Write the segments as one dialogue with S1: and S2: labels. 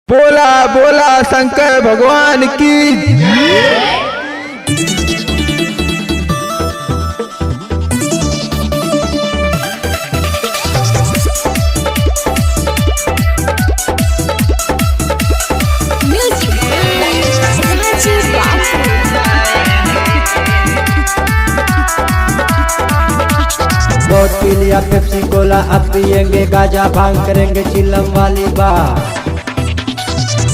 S1: बोला बोला शंकर भगवान की।
S2: बहुत पी लिया पेप्सी कोला, अब पियेंगे गाजा भांग करेंगे चिलम वाली बात।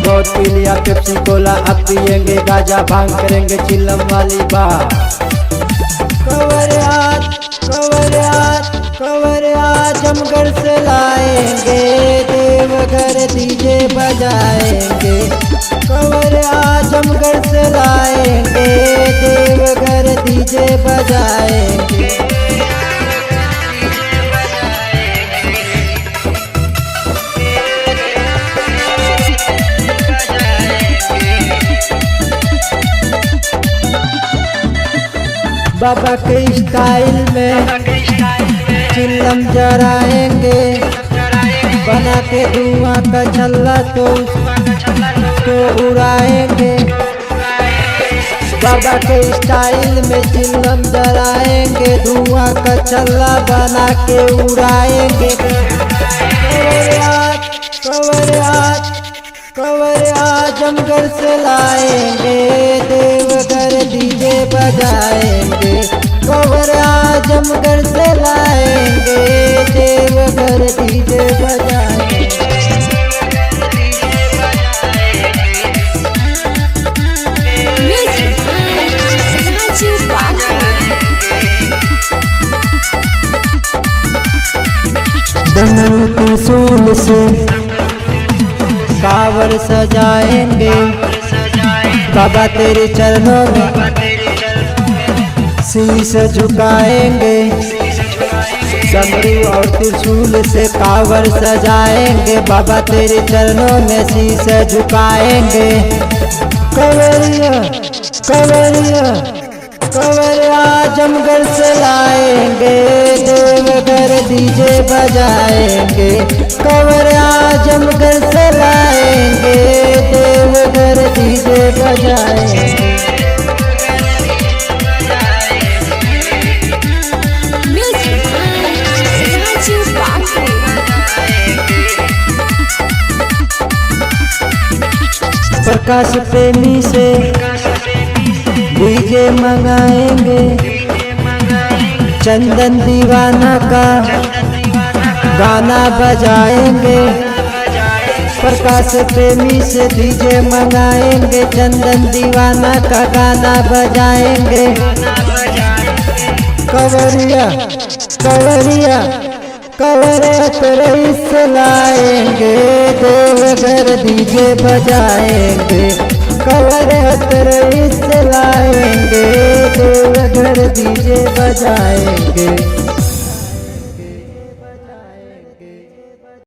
S2: बहुत पी लिया पेप्सी कोला, अब पियेंगे गाजा भांग करेंगे चिलम वाली बात। कवरियात जमघर से लाएंगे, देवघर डीजे बजाएंगे। कवरियात जमघर से लाएंगे, देवघर डीजे बजाएंगे। बाबा के स्टाइल में चिल्लम जराएंगे, बना के धुआं का छल्ला तो उड़ाएंगे। बाबा के स्टाइल में चिल्लम जराएंगे, धुआं का छल्ला बना के उड़ाएंगे। कवरियात जमघर से लाएंगे, देवघर डीजे बजाएंगे। कवरियात जमघर से लाएंगे, देवघर डीजे बजाएंगे। डमरू के सूल से कांवर सजाएंगे, बाबा तेरे चरणों में शीश झुकाएंगे। डमरू और त्रिशूल से कांवर सजाएंगे, बाबा तेरे चरणों में शीश झुकाएंगे। कवरियात जमघर से लाएंगे, देवघर डीजे बजाएंगे। कवरियात जमघर से लाएंगे, देवघर डीजे बजाएंगे। प्रकाश प्रेमी से डीजे मंगाएंगे, चंदन दीवाना का गाना बजाएंगे। प्रकाश प्रेमी से डीजे मंगाएंगे, चंदन दीवाना का गाना बजाएंगे। कवरियात रईस लाएंगे, देवघर डीजे बजाएंगे। कवरियात रईस लाएंगे, देवघर डीजे बजाएंगे।